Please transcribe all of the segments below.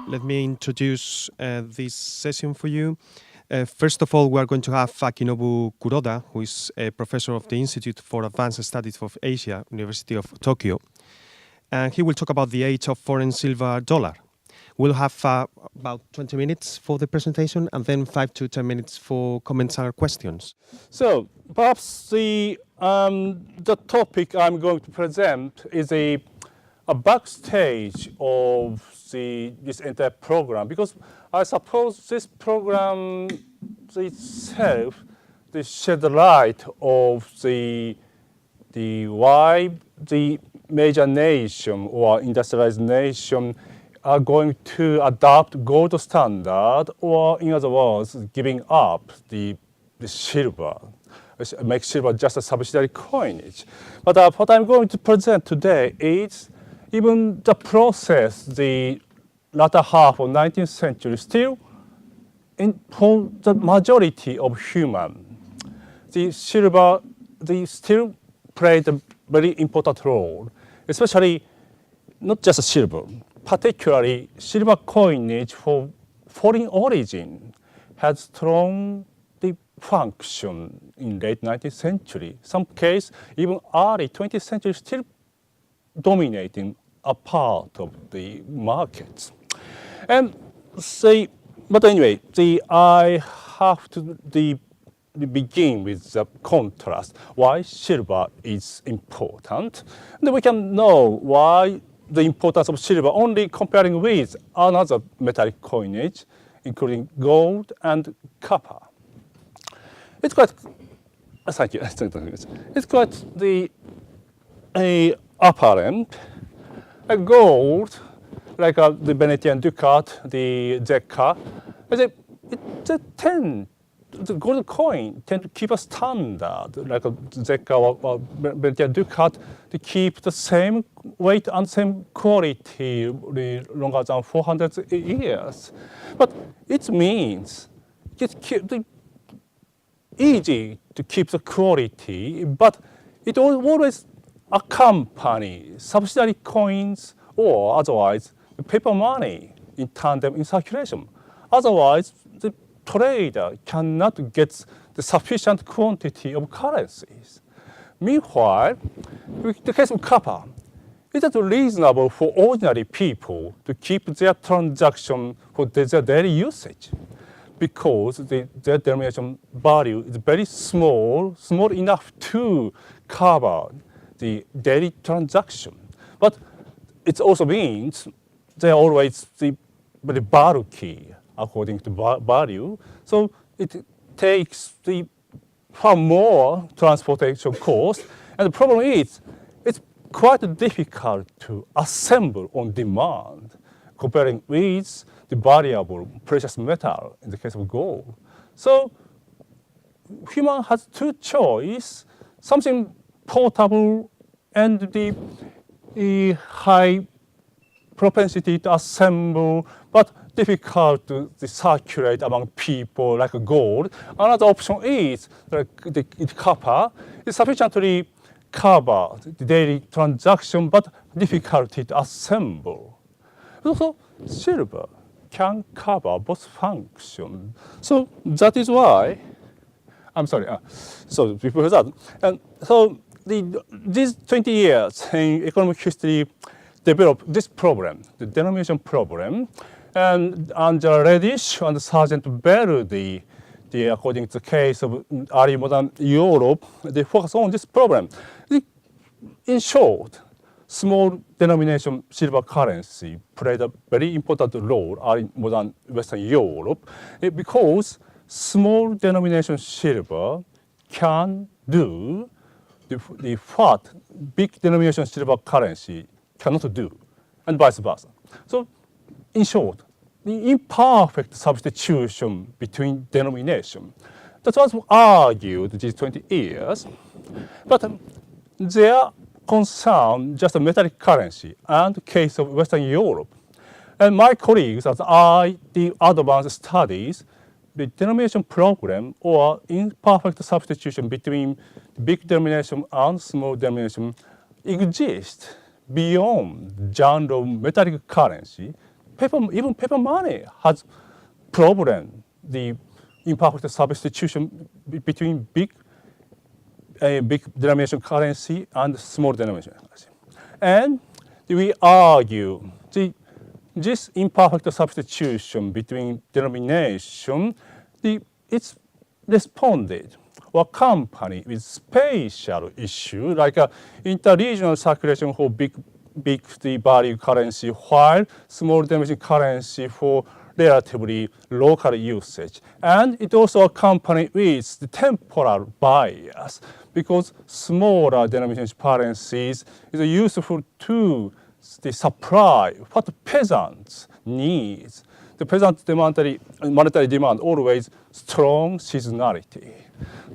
Let me introduce this session for you. First of all, we are going to have Akinobu Kuroda, who is a professor of the Institute for Advanced Studies of Asia, University of Tokyo. And he will talk about the age of foreign silver dollar. We'll have about 20 minutes for the presentation and then 5 to 10 minutes for comments or questions. So perhaps the topic I'm going to present is a backstage of this entire program, because I suppose this program itself shed the light of the why the major nation or industrialized nation are going to adopt gold standard, or in other words, giving up the silver, make silver just a subsidiary coinage. But what I'm going to present today is even the process, the latter half of 19th century, still for the majority of human, the silver still played a very important role, especially not just silver, particularly silver coinage for foreign origin had strong function in late 19th century. Some case, even early 20th century, still dominating a part of the markets. And but anyway, I have to begin with the contrast, why silver is important. And we can know why the importance of silver only comparing with another metallic coinage, including gold and copper. It's quite, thank you. It's quite apparent. Gold, like the Venetian ducat, the zecca, the gold coin tend to keep a standard, like a zecca or Venetian ducat, to keep the same weight and same quality longer than 400 years. But it means it's easy to keep the quality, but it always accompany subsidiary coins or otherwise paper money in tandem in circulation. Otherwise, the trader cannot get the sufficient quantity of currencies. Meanwhile, in the case of copper, it is reasonable for ordinary people to keep their transaction for their daily usage, because their denomination value is very small enough to cover the daily transaction. But it also means they are always very bulky according to value. So it takes far more transportation cost. And the problem is, it's quite difficult to assemble on demand, comparing with the variable precious metal in the case of gold. So human has two choices: something portable and the high propensity to assemble, but difficult to circulate among people like gold. Another option is like the copper is sufficiently cover the daily transaction, but difficulty to assemble. Also, silver can cover both functions. So that is why, I'm sorry, so before that, and so these 20 years in economic history developed this problem, the denomination problem, and under Reddish and Sergeant Bell, according to the case of early modern Europe, they focus on this problem. In short, small denomination silver currency played a very important role in modern Western Europe, because small denomination silver can do what big denomination silver currency cannot do, and vice versa. So, in short, the imperfect substitution between denomination. That was argued these 20 years, but their concern just a metallic currency and the case of Western Europe. And my colleagues, as I the advanced studies, the denomination problem or imperfect substitution between big denomination and small denomination exists beyond genre of metallic currency, even paper money has problem. The imperfect substitution between big denomination currency and small denomination currency. And we argue this imperfect substitution between denomination, it's responded or accompanied with spatial issue like interregional circulation for big the value currency, while small denomination currency for relatively local usage. And it also accompanied with the temporal bias, because smaller denomination currencies is useful to the supply what the peasants needs. The peasant monetary demand always strong seasonality.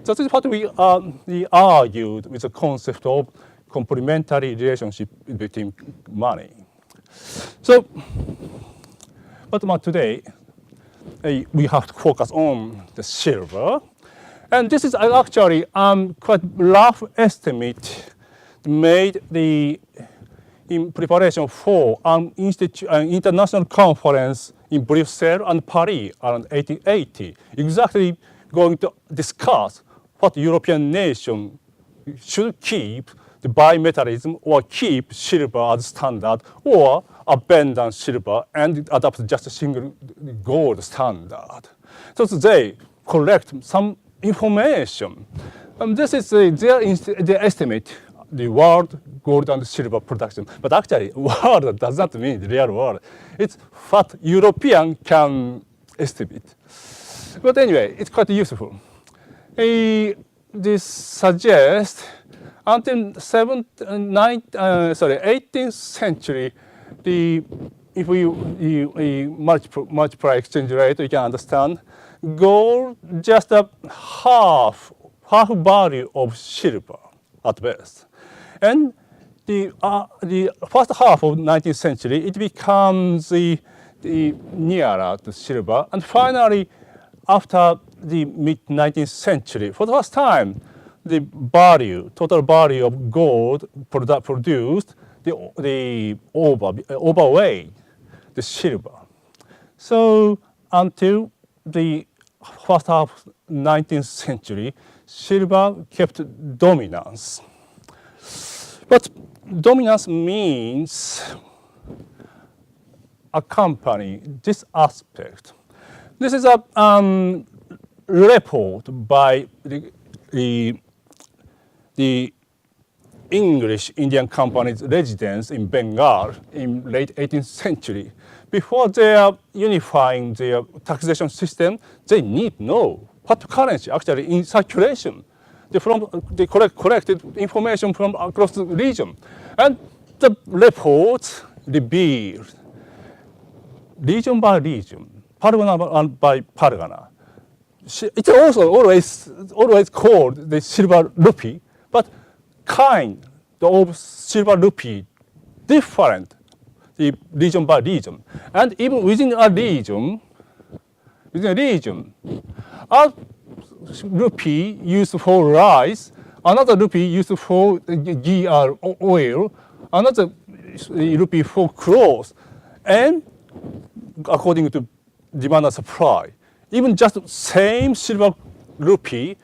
That is what we argued with the concept of complementary relationship between money. So, but today we have to focus on the silver, and this is actually quite rough estimate made in preparation for an international conference in Brussels and Paris around 1880, exactly going to discuss what European nation should keep the bimetallism or keep silver as standard or abandon silver and adopt just a single gold standard. So they collect some information. This is their estimate, the world gold and silver production. But actually, world does not mean the real world. It's what European can estimate. But anyway, it's quite useful. This suggests until 18th century, if we multiply exchange rate, we can understand gold just a half value of silver at best. And the first half of 19th century, it becomes the nearer to silver, and finally, after the mid-19th century, for the first time, the total value of gold produced, the overweight the silver. So until the first half of 19th century, silver kept dominance. But dominance means accompany this aspect. This is a report by the English Indian company's residents in Bengal in late 18th century. Before they are unifying their taxation system, they need to know what currency actually in circulation. They collected information from across the region. And the report revealed region by region, Pargana by Pargana. It's also always called the silver rupee, but kind of silver rupee different the region by region. And even within a region, a rupee used for rice, another rupee used for ghee or oil, another rupee for clothes, and according to demand and supply. Even just same silver rupee,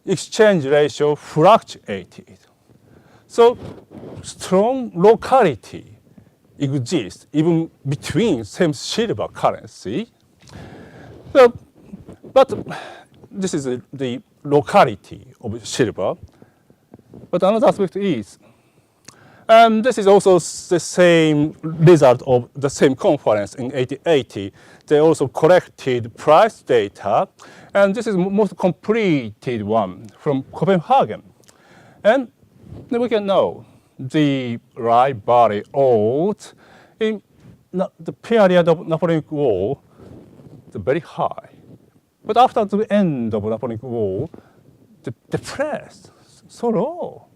exchange ratio fluctuated. So strong locality exists even between same silver currency. So, but this is the locality of silver. But another aspect is, this is also the same result of the same conference in 1880. They also collected price data, and this is the most completed one from Copenhagen. And then we can know the right body old in the period of Napoleonic War, very high. But after the end of Napoleonic War, depressed, so low.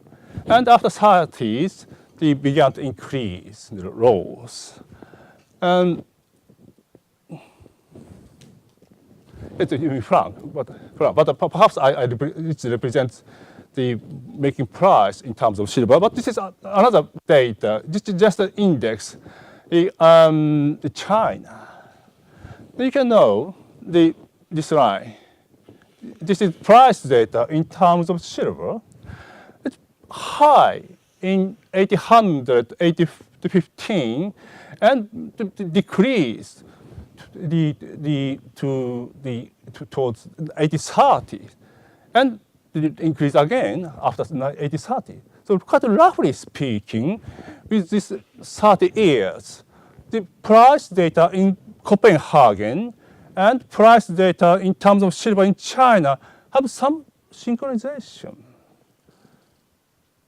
And after 30s, they began to increase the lows. And it's even franc, but perhaps it represents the making price in terms of silver. But this is another data. This is just an index. China. You can know this line. This is price data in terms of silver. It's high in 1800, 1815, and decreased towards 1830, and it increased again after 1830. So quite roughly speaking, with this 30 years, the price data in Copenhagen and price data in terms of silver in China have some synchronization.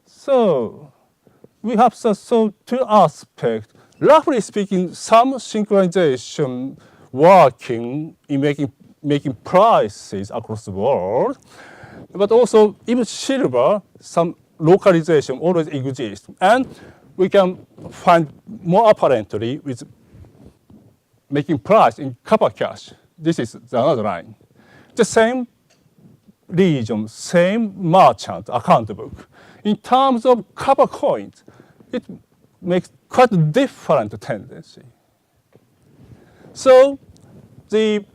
So we have two aspects. Roughly speaking, some synchronization working in making prices across the world, but also even silver, some localization always exists. And we can find more apparently with making price in copper cash. This is another line. The same region, same merchant account book. In terms of copper coins, it makes quite a different tendency. So the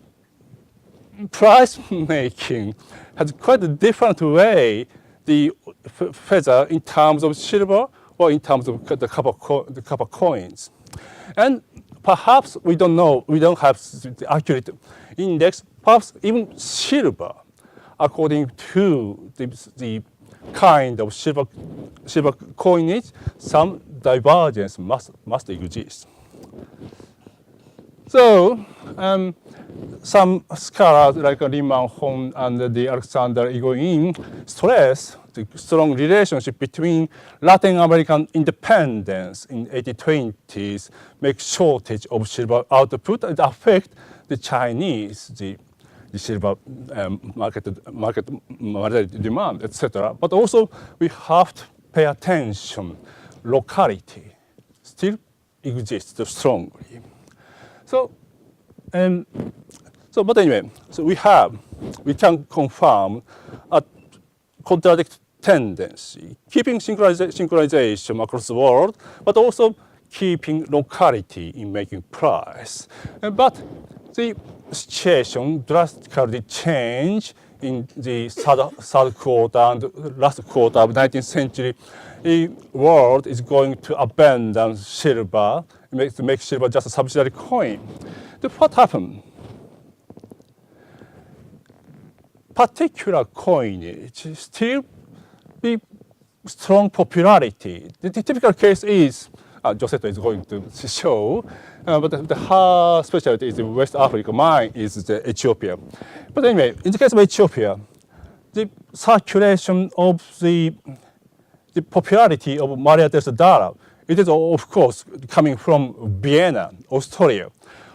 price making has quite a different way, whether in terms of silver or in terms of the copper coins. And perhaps we don't know, we don't have the accurate index, perhaps even silver, according to the kind of silver coinage, some divergence must exist. So some scholars like Lin-Man Hong and the Alexander Egoin stress the strong relationship between Latin American independence in 1820s make shortage of silver output and affect the Chinese, the silver market demand, etc. But also we have to pay attention. Locality still exists strongly. But anyway, so we can confirm a contradict tendency, keeping synchronization across the world, but also keeping locality in making price. But the situation drastically changed in the third quarter and last quarter of 19th century. The world is going to abandon silver, to make silver just a subsidiary coin. Then what happened? Particular coinage still be strong popularity. The typical case is, Josetto is going to show, but her specialty is West Africa. Mine is Ethiopia. But anyway, in the case of Ethiopia, the circulation of the popularity of Maria Teresa dollar, it is of course coming from Vienna, Austria.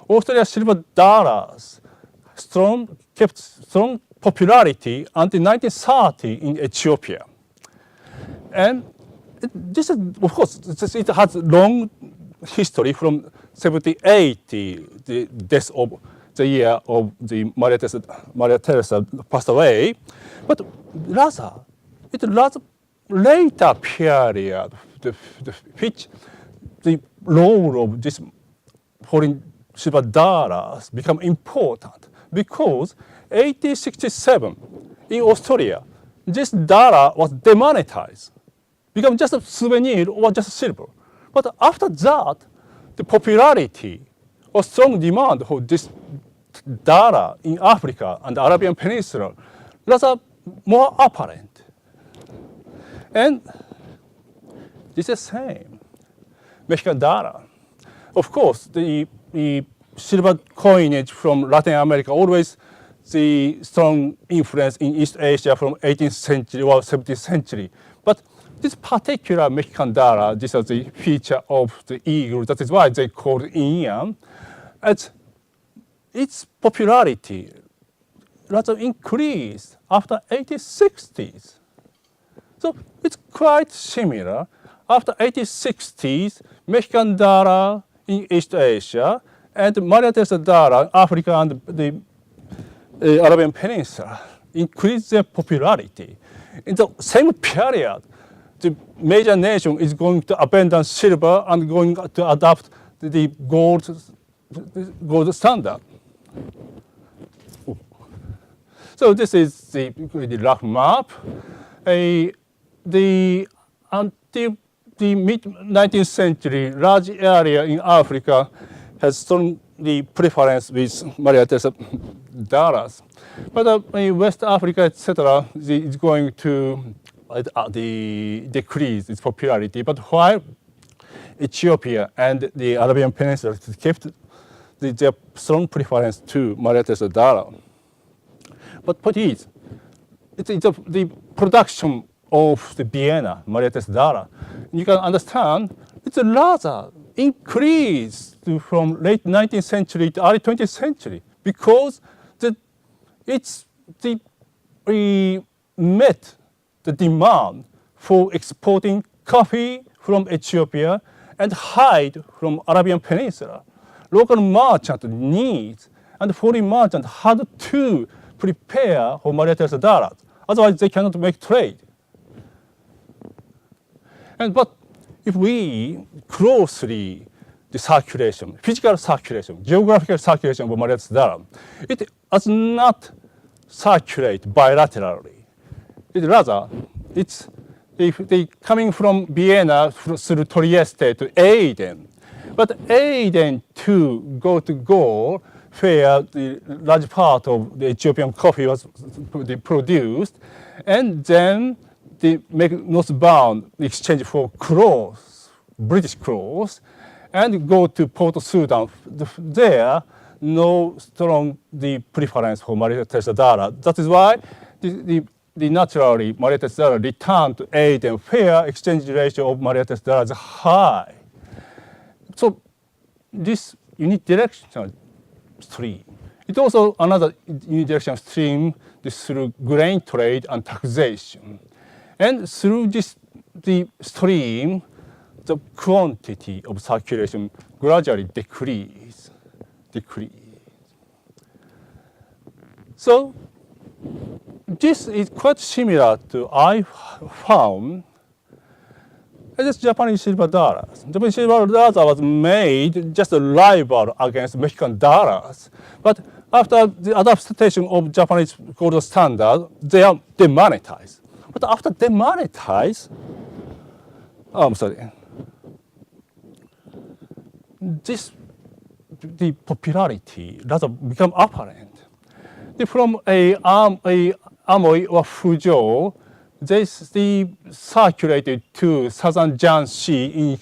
Austria silver dollars kept strong popularity until 1930 in Ethiopia. And this is, of course, it has long history from 1780, the death of the year of the Maria Teresa passed away. But rather later period, which the role of this foreign silver dollars become important, because 1867 in Austria, this dollar was demonetized, become just a souvenir or just silver. But after that, the popularity or strong demand for this dollar in Africa and the Arabian Peninsula rather more apparent. And this is the same. Mexican dollar. Of course, the silver coinage from Latin America always the strong influence in East Asia from 18th century or 17th century. But this particular Mexican dollar, this is the feature of the eagle. That is why they call it yin. Its popularity rather increased after 1860s. So it's quite similar. After 1860s, Mexican dollar in East Asia and Maria Teresa dollar, Africa and the Arabian Peninsula increased their popularity. In the same period, the major nation is going to abandon silver and going to adopt the gold standard. So this is the rough map. Until the mid-19th century, large area in Africa has strong the preference with Maria Teresa dollars. But in West Africa, etc., it's going to decrease its popularity. But while Ethiopia and the Arabian Peninsula kept their strong preference to Maria Teresa dollar. But what is? It's the production of the Vienna Maria Teresa dollar. You can understand it's a rather increased from late 19th century to early 20th century because we met the demand for exporting coffee from Ethiopia and hide from Arabian Peninsula. Local merchant needs and foreign merchant had to prepare for Maria Teresa dollars. Otherwise, they cannot make trade. But if we closely the circulation, physical circulation, geographical circulation of Maria Teresa dollar, it does not circulate bilaterally. They coming from Vienna through Trieste to Aden. But Aden too go to Gaul, where the large part of the Ethiopian coffee was produced, and then they make northbound exchange for cloth, British cloth, and go to Port Sudan. There, no strong preference for Maria Teresa dollar. That is why naturally Maria Teresa dollar returned to Aden, where exchange ratio of Maria Teresa dollar is high. So this unidirectional stream. It's also another unidirectional stream through grain trade and taxation. And through the stream, the quantity of circulation gradually decrease. So this is quite similar to I found this Japanese silver dollars. Japanese silver dollars was made just a rival against Mexican dollars. But after the adaptation of Japanese gold standard, they are demonetized. But after demonetized, the popularity rather become apparent. From a Amoy or Fuzhou, they circulated to southern Jiangxi in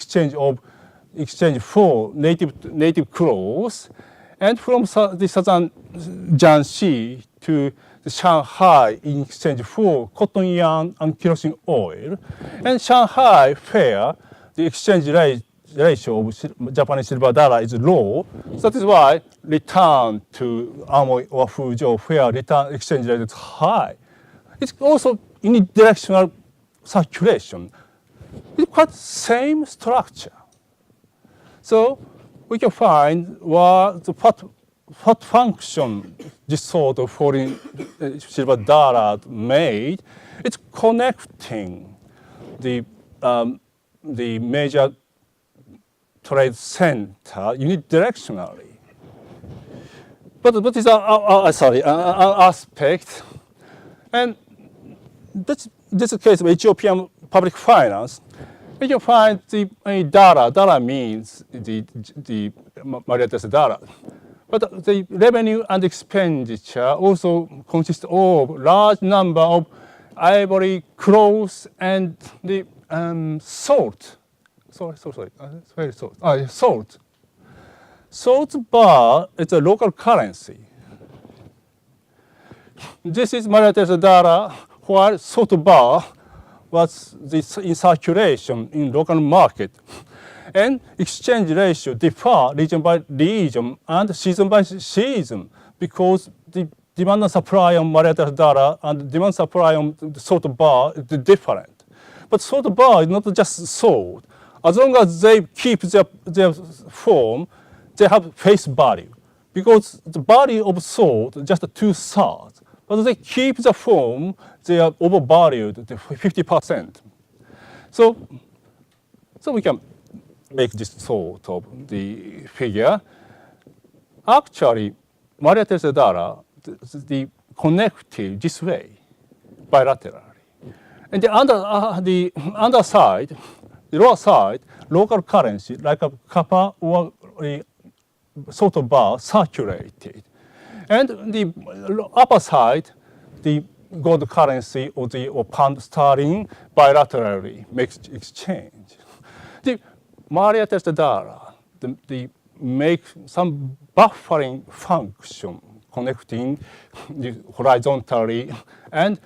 exchange for native clothes, and from the southern Jiangxi to Shanghai in exchange for cotton yarn and kerosene oil, and Shanghai where the exchange ratio of Japanese silver dollar is low. So that is why return to Amoy or Fuzhou where return exchange rate is high. It's also unidirectional circulation. It's quite same structure. So we can find what function this sort of foreign silver dollar made. It's connecting the major trade center unidirectionally. But it's an aspect, and this is the case of Ethiopian public finance. You can find the dollar. Dollar means the Maria Teresa dollar. But the revenue and expenditure also consist of large number of ivory, cloth, and the salt. Salt. Salt bar is a local currency. This is Maria Teresa dollar, while salt bar was in circulation in local market. And exchange ratio differ region by region and season by season because the demand and supply on Maria Teresa dollar and demand supply on the salt bar is different. But salt bar is not just salt. As long as they keep their form, they have face value. Because the value of salt is just 2/3. But they keep the form, they are overvalued to 50%. So we can make this sort of the figure. Actually, Maria Teresa dollar the connected this way bilaterally, and the underside, the lower side, local currency like a copper or a sort of bar circulated, and the upper side, the gold currency or pound sterling bilaterally makes exchange. The Maria Teresa dollar, the make some buffering function connecting the horizontally and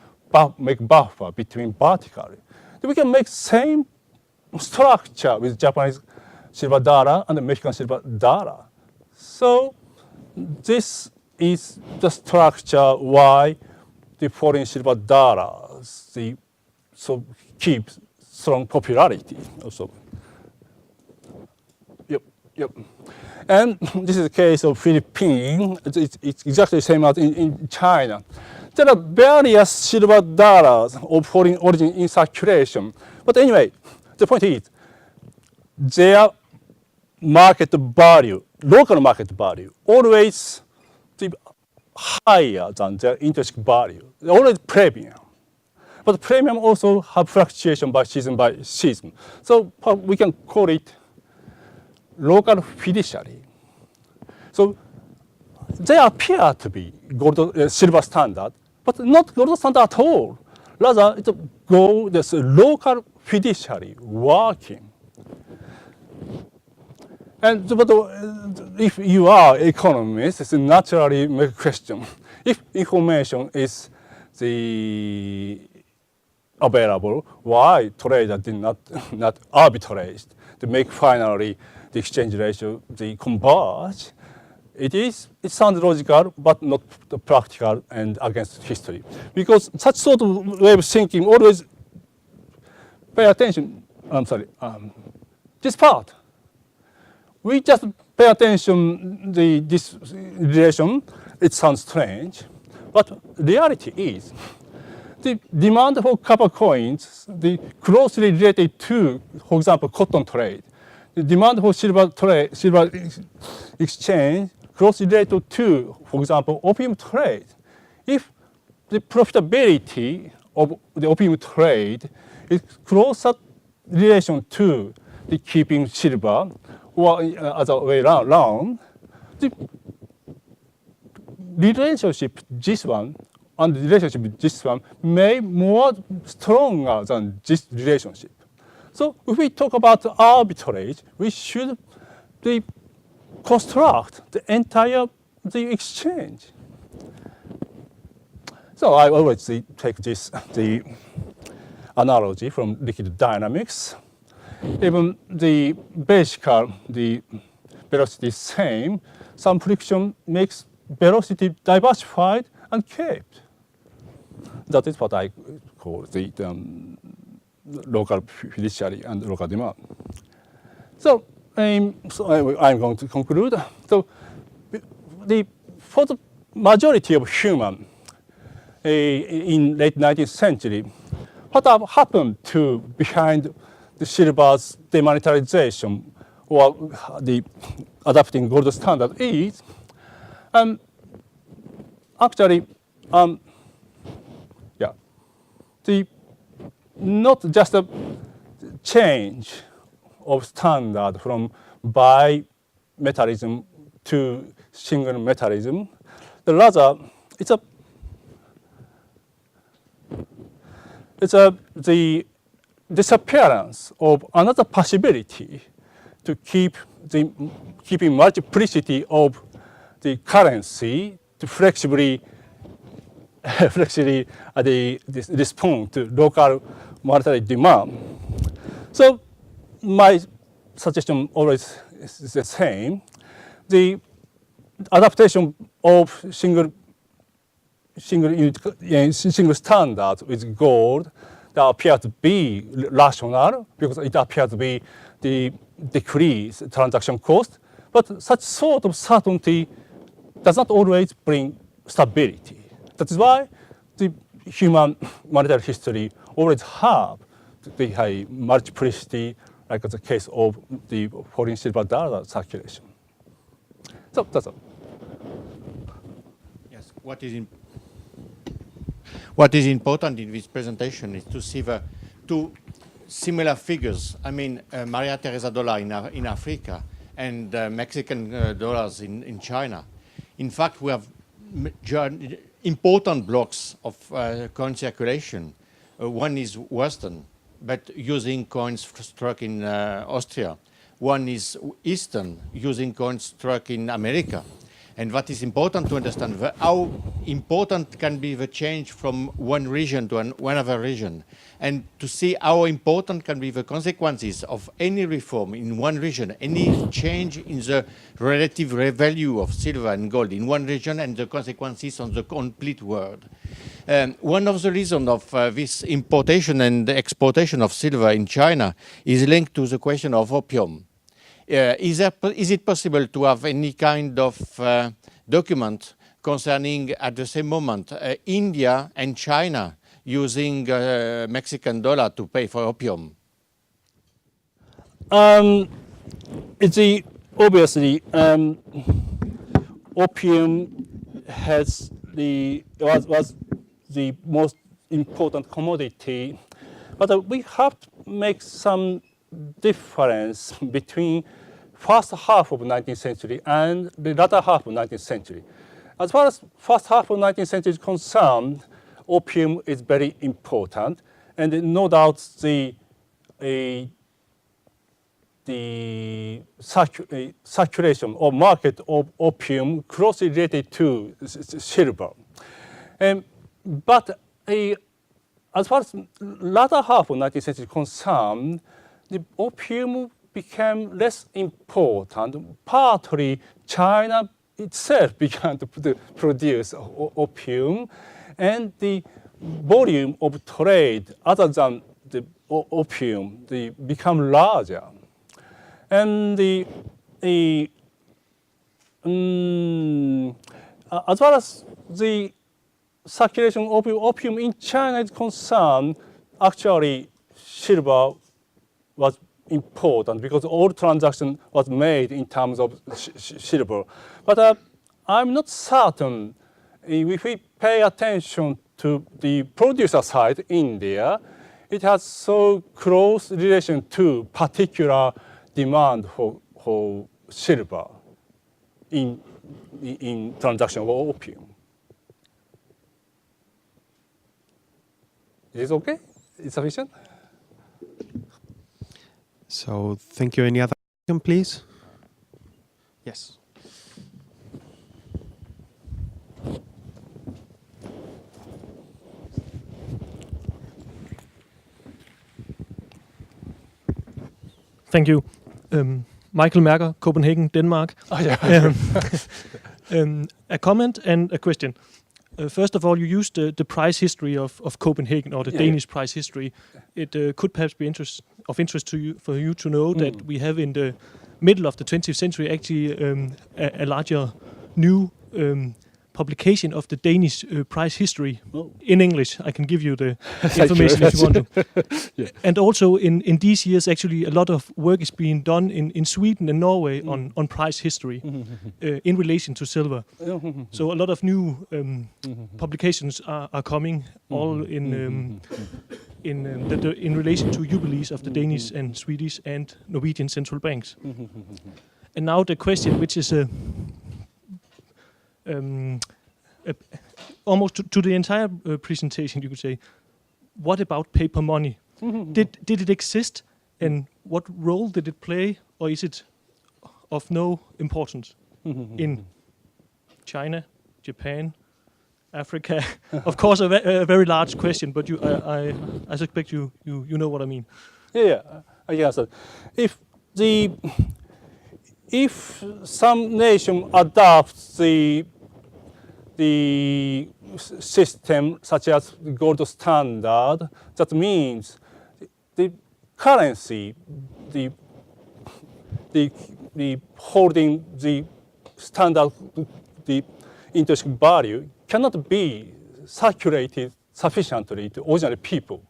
make buffer between vertically. We can make same structure with Japanese silver dollar and the Mexican silver dollar. So this is the structure why the foreign silver dollars so keep strong popularity also. Yep. And this is the case of Philippines. It's exactly the same as in China. There are various silver dollars of foreign origin in circulation. But anyway, the point is, their market value, local market value, always higher than their intrinsic value. They're always premium. But premium also have fluctuation by season. So we can call it local fiduciary. So they appear to be gold, silver standard, but not gold standard at all. Rather, it's gold, there's a local fiduciary working. And but if you are economist, it's naturally make a question. If information is available, why trader did not arbitrage to make finally the exchange ratio converge? It sounds logical, but not practical and against history. Because such sort of way of thinking always pay attention. This part. We just pay attention this relation. It sounds strange, but reality is the demand for copper coins, the closely related to, for example, cotton trade. The demand for silver exchange closely related to, for example, opium trade. If the profitability of the opium trade is closer relation to the keeping silver, or other way around, the relationship this one and the relationship with this one may more stronger than this relationship. So if we talk about arbitrage, we should construct the entire exchange. So I always take the analogy from liquid dynamics. Even the velocity is same, some friction makes velocity diversified and kept. That is what I call the local fiduciary and local demand. So I'm going to conclude. So for the majority of human in late 19th century, what happened to behind the silver's demonetization or the adopting gold standard is actually not just a change of standard from bimetallism to single metallism, but rather it's the disappearance of another possibility to keeping multiplicity of the currency to flexibly respond to local monetary demand. So my suggestion always is the same. The adaptation of single standard with gold that appear to be rational because it appears to be the decrease transaction cost, but such sort of certainty does not always bring stability. That is why the human monetary history always have the high multiplicity like the case of the foreign silver dollar circulation. So that's all. Yes, what is important in this presentation is to see the two similar figures. I mean, Maria Teresa dollar in Africa and Mexican dollars in China. In fact, we have important blocks of coin circulation. One is Western, but using coins struck in Austria. One is Eastern, using coins struck in America. And what is important to understand, how important can be the change from one region to another region, and to see how important can be the consequences of any reform in one region, any change in the relative value of silver and gold in one region, and the consequences on the complete world. One of the reasons of this importation and exportation of silver in China is linked to the question of opium. Is it possible to have any kind of document concerning, at the same moment, India and China using Mexican dollar to pay for opium? It's obviously opium was the most important commodity, but we have to make some difference between first half of 19th century and the latter half of 19th century. As far as first half of 19th century is concerned, opium is very important, and no doubt the circulation or market of opium closely related to silver. But as far as latter half of 19th century is concerned, the opium became less important. Partly, China itself began to produce opium, and the volume of trade other than the opium become larger. And as far as the circulation of opium in China is concerned, actually silver was important because all transaction was made in terms of silver. But I'm not certain if we pay attention to the producer side, India, it has so close relation to particular demand for silver in transaction of opium. Is it okay? Is sufficient? So thank you. Any other question, please? Yes. Thank you. Michael Merker, Copenhagen, Denmark. Oh, yeah. A comment and a question. First of all, you used the price history of Copenhagen, or the Danish price history. It could perhaps be of interest to you, for you to know that we have in the middle of the 20th century actually a larger new publication of the Danish price history in English. I can give you the information if you want to. Yeah. And also in these years, actually a lot of work is being done in Sweden and Norway on price history in relation to silver. So a lot of new publications are coming, all in relation to jubilees of the Danish and Swedish and Norwegian central banks. And now the question, which is almost to the entire presentation, you could say, what about paper money? Did it exist, and what role did it play, or is it of no importance in China, Japan, Africa? Of course, a very large question, but I suspect you know what I mean. Yeah. So if some nation adopts the system such as the gold standard, that means the currency, the holding the standard, the intrinsic value cannot be circulated sufficiently to ordinary people.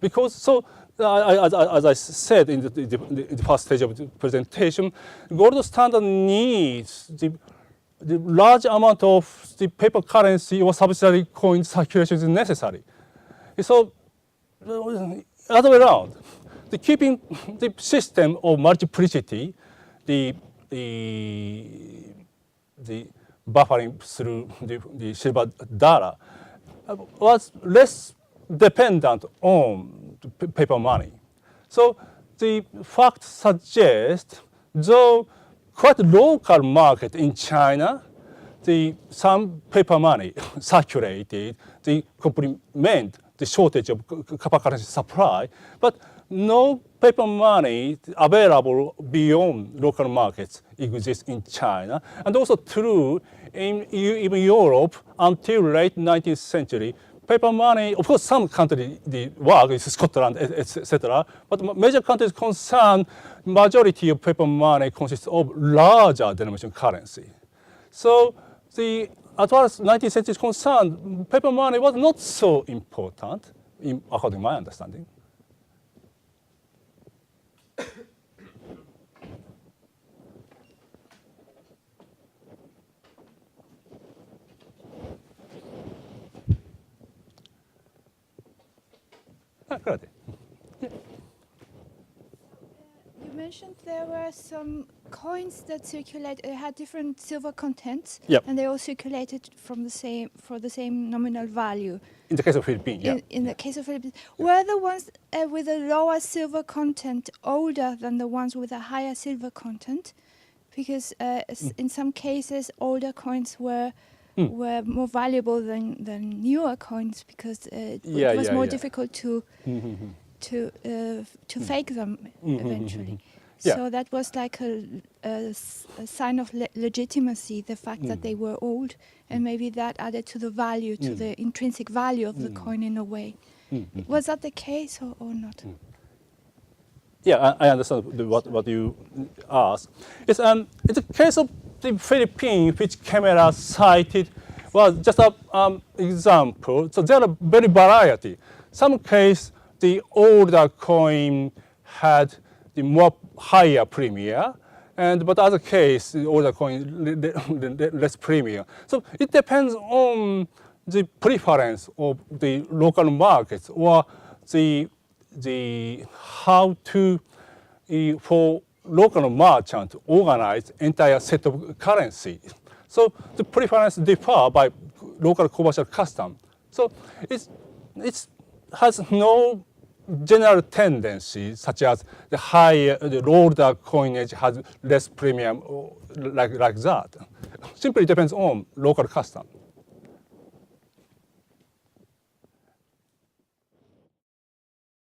Because so, as I said in the first stage of the presentation, gold standard needs the large amount of the paper currency or subsidiary coin circulation is necessary. So, other way around, keeping the system of multiplicity, the buffering through the silver dollar was less dependent on the paper money. So the fact suggests, though quite local market in China, some paper money circulated, they complement the shortage of copper currency supply, but no paper money available beyond local markets exists in China, and also true in even Europe until late 19th century. Paper money, of course, some countries work, Scotland, etc. But major countries concerned, majority of paper money consists of larger denomination currency. So as far as 19th century is concerned, paper money was not so important, according to my understanding. You mentioned there were some coins that had different silver contents, Yep. and they all circulated for the same nominal value. In the case of Philippines, yeah. In the case of Philippines, were the ones with a lower silver content older than the ones with a higher silver content? Because in some cases, older coins were more valuable than newer coins because it was more difficult to fake them eventually. Yeah. So that was like a sign of legitimacy, the fact that they were old, and maybe that added to the value, to the intrinsic value of the coin in a way. Was that the case or not? Yeah, I understand what you asked. It's a case of the Philippines, which camera cited, well, just an example. So there are very variety. Some case, the older coin had the more higher premium, but other case, the older coin less premium. So it depends on the preference of the local markets or the how to for local merchant organize entire set of currency. So the preference differ by local commercial custom. So it has no general tendency, such as the older coinage has less premium, or like that. Simply depends on local custom.